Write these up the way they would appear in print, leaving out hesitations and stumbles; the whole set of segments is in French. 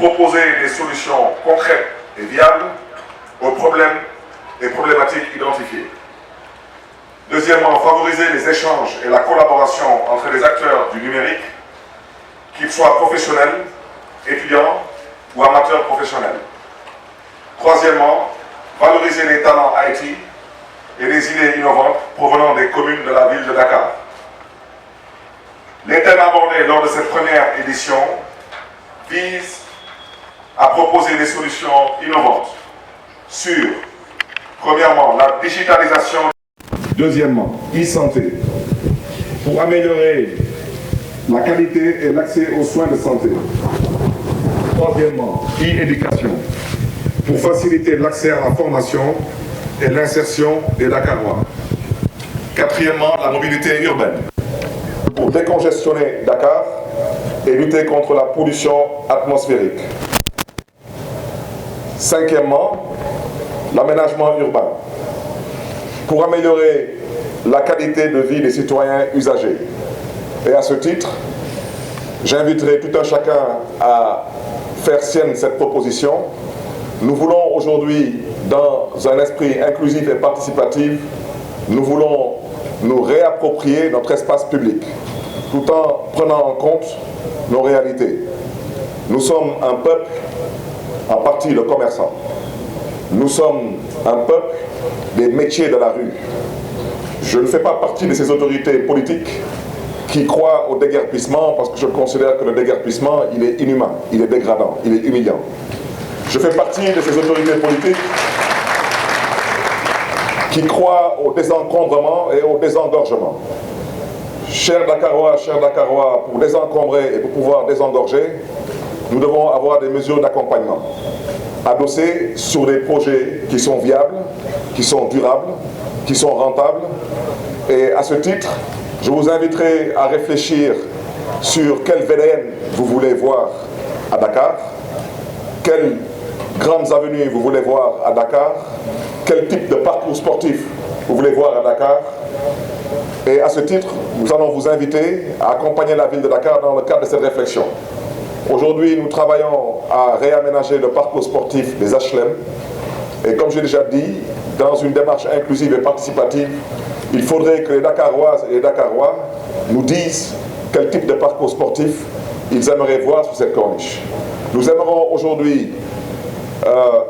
proposer des solutions concrètes et viables aux problèmes et problématiques identifiées. Deuxièmement, favoriser les échanges et la collaboration entre les acteurs du numérique, qu'ils soient professionnels, étudiants ou amateurs professionnels. Troisièmement, valoriser les talents IT et les idées innovantes provenant des communes de la ville de Dakar. Les thèmes abordés lors de cette première édition visent à proposer des solutions innovantes sur, premièrement, la digitalisation. Deuxièmement, e-santé, pour améliorer la qualité et l'accès aux soins de santé. Troisièmement, e-éducation, pour faciliter l'accès à la formation et l'insertion des Dakarois. Quatrièmement, la mobilité urbaine, pour décongestionner Dakar et lutter contre la pollution atmosphérique. Cinquièmement, l'aménagement urbain, pour améliorer la qualité de vie des citoyens usagers. Et à ce titre, j'inviterai tout un chacun à faire sienne cette proposition. Nous voulons aujourd'hui, dans un esprit inclusif et participatif, nous voulons nous réapproprier notre espace public, tout en prenant en compte nos réalités. Nous sommes un peuple, en partie de commerçants. Nous sommes un peuple des métiers de la rue. Je ne fais pas partie de ces autorités politiques qui croient au déguerpissement parce que je considère que le déguerpissement, il est inhumain, il est dégradant, il est humiliant. Je fais partie de ces autorités politiques qui croient au désencombrement et au désengorgement. Chers Dakarois, pour désencombrer et pour pouvoir désengorger, nous devons avoir des mesures d'accompagnement, adossées sur des projets qui sont viables, qui sont durables, qui sont rentables. Et à ce titre, je vous inviterai à réfléchir sur quel VDN vous voulez voir à Dakar, quelles grandes avenues vous voulez voir à Dakar, quel type de parcours sportif vous voulez voir à Dakar. Et à ce titre, nous allons vous inviter à accompagner la ville de Dakar dans le cadre de cette réflexion. Aujourd'hui, nous travaillons à réaménager le parcours sportif des HLM. Et comme j'ai déjà dit, dans une démarche inclusive et participative, il faudrait que les Dakaroises et les Dakarois nous disent quel type de parcours sportif ils aimeraient voir sur cette corniche. Nous aimerons aujourd'hui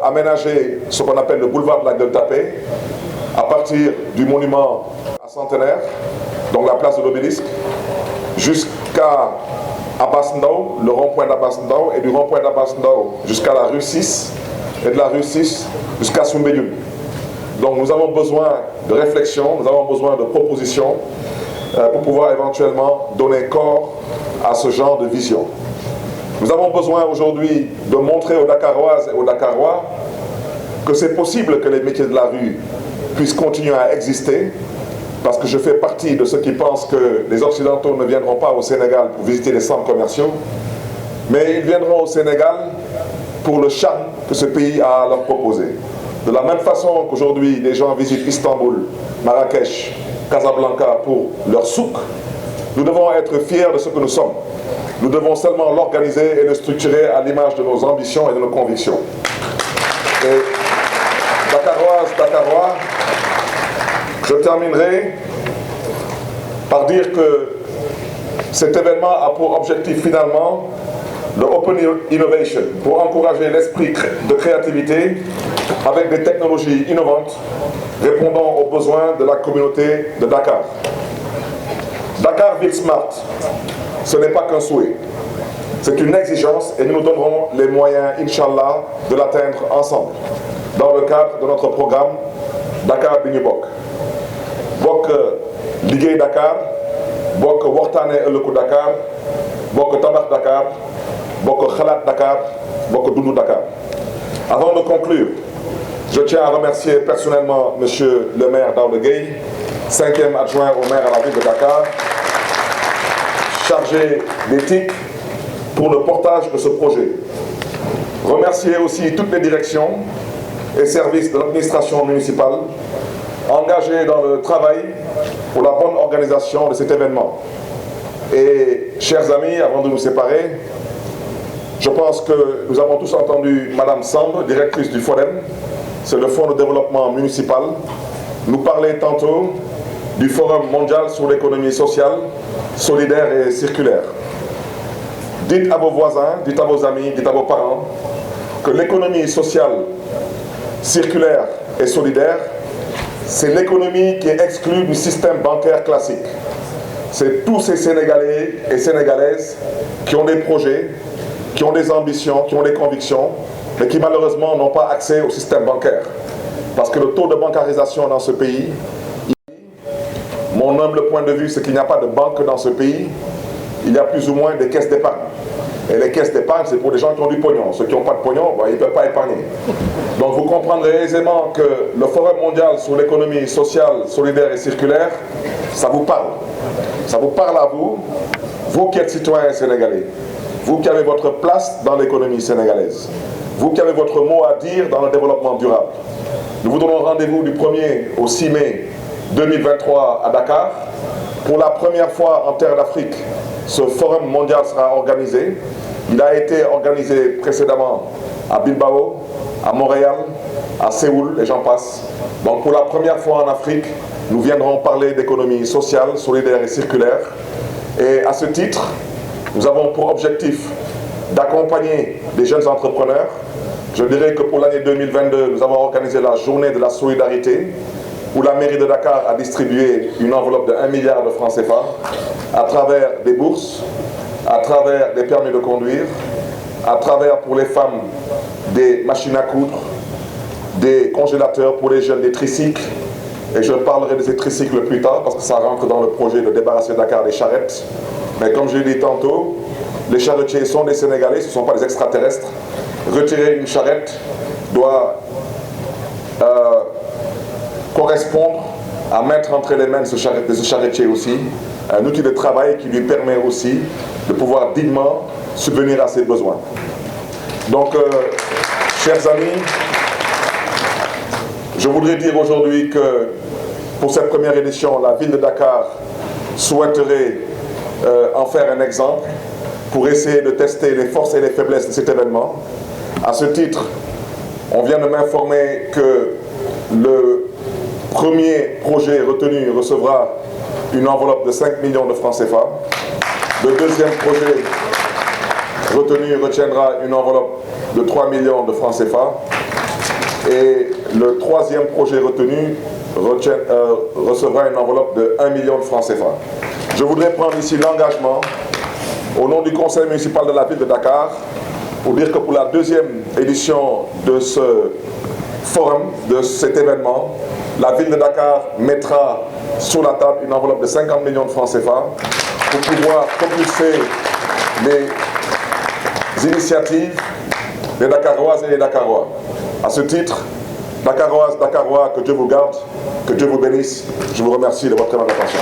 aménager ce qu'on appelle le boulevard de la Gueule Tapée, à partir du monument à Centenaire, donc la place de l'Obélisque, jusqu'à Abbas Ndao, le rond-point d'Abbas Ndao, et du rond-point d'Abbas Ndao jusqu'à la rue 6, et de la rue 6 jusqu'à Soumbédioune. Donc nous avons besoin de réflexion, nous avons besoin de propositions pour pouvoir éventuellement donner corps à ce genre de vision. Nous avons besoin aujourd'hui de montrer aux Dakaroises et aux Dakarois que c'est possible que les métiers de la rue puissent continuer à exister, parce que je fais partie de ceux qui pensent que les Occidentaux ne viendront pas au Sénégal pour visiter les centres commerciaux, mais ils viendront au Sénégal pour le charme que ce pays a à leur proposer. De la même façon qu'aujourd'hui les gens visitent Istanbul, Marrakech, Casablanca pour leur souk, nous devons être fiers de ce que nous sommes. Nous devons seulement l'organiser et le structurer à l'image de nos ambitions et de nos convictions. Et Dakaroises, Dakarois, je terminerai par dire que cet événement a pour objectif finalement le Open Innovation, pour encourager l'esprit de créativité avec des technologies innovantes répondant aux besoins de la communauté de Dakar. Dakar Ville Smart, ce n'est pas qu'un souhait, c'est une exigence et nous nous donnerons les moyens, Inch'Allah, de l'atteindre ensemble dans le cadre de notre programme Dakar bi ñu bokk. Bokk liggéey Dakar, bokk waxtaane ëllëgu Dakar, bokk tabax Dakar, bokk xalaat Dakar, bokk dundu Dakar. Avant de conclure, je tiens à remercier personnellement Monsieur le maire Daouda Gueye, 5e adjoint au maire à la ville de Dakar, chargé d'éthique pour le portage de ce projet. Remercier aussi toutes les directions et services de l'administration municipale engagés dans le travail pour la bonne organisation de cet événement. Et chers amis, avant de nous séparer, Je pense que nous avons tous entendu Madame Sambre, directrice du FODEM, c'est le Fonds de développement municipal, nous parler tantôt du Forum mondial sur l'économie sociale, solidaire et circulaire. Dites à vos voisins, dites à vos amis, dites à vos parents que l'économie sociale, circulaire et solidaire, c'est l'économie qui est exclue du système bancaire classique. C'est tous ces Sénégalais et Sénégalaises qui ont des projets, qui ont des ambitions, qui ont des convictions, mais qui malheureusement n'ont pas accès au système bancaire. Parce que le taux de bancarisation dans ce pays, mon humble point de vue, c'est qu'il n'y a pas de banque dans ce pays, il y a plus ou moins des caisses d'épargne. Et les caisses d'épargne, c'est pour les gens qui ont du pognon. Ceux qui n'ont pas de pognon, ils ne peuvent pas épargner. Donc vous comprendrez aisément que le Forum mondial sur l'économie sociale, solidaire et circulaire, ça vous parle. Ça vous parle à vous, vous qui êtes citoyens sénégalais, vous qui avez votre place dans l'économie sénégalaise, vous qui avez votre mot à dire dans le développement durable. Nous vous donnons rendez-vous du 1er au 6 mai 2023 à Dakar. Pour la première fois en terre d'Afrique, ce forum mondial sera organisé. Il a été organisé précédemment à Bilbao, à Montréal, à Séoul, et j'en passe. Donc pour la première fois en Afrique, nous viendrons parler d'économie sociale, solidaire et circulaire. Et à ce titre, nous avons pour objectif d'accompagner des jeunes entrepreneurs. Je dirais que pour l'année 2022, nous avons organisé la journée de la solidarité, où la mairie de Dakar a distribué une enveloppe de 1 milliard de francs CFA à travers des bourses, à travers des permis de conduire, à travers pour les femmes des machines à coudre, des congélateurs pour les jeunes, des tricycles. Et je parlerai de ces tricycles plus tard parce que ça rentre dans le projet de débarrasser Dakar des charrettes. Mais comme je l'ai dit tantôt, les charretiers sont des Sénégalais, ce ne sont pas des extraterrestres. Retirer une charrette doit correspondre à mettre entre les mains de ce charretier aussi un outil de travail qui lui permet aussi de pouvoir dignement subvenir à ses besoins. Donc, chers amis, je voudrais dire aujourd'hui que pour cette première édition, la ville de Dakar souhaiterait en faire un exemple pour essayer de tester les forces et les faiblesses de cet événement. À ce titre, on vient de m'informer que le premier projet retenu recevra une enveloppe de 5 millions de francs CFA. Le deuxième projet retenu retiendra une enveloppe de 3 millions de francs CFA. Et le troisième projet retenu recevra une enveloppe de 1 million de francs CFA. Je voudrais prendre ici l'engagement, au nom du conseil municipal de la ville de Dakar, pour dire que pour la deuxième édition de ce forum, de cet événement, la ville de Dakar mettra sur la table une enveloppe de 50 millions de francs CFA pour pouvoir propulser les initiatives des Dakaroises et des Dakarois. À ce titre, Dakaroises, Dakarois, que Dieu vous garde, que Dieu vous bénisse. Je vous remercie de votre attention.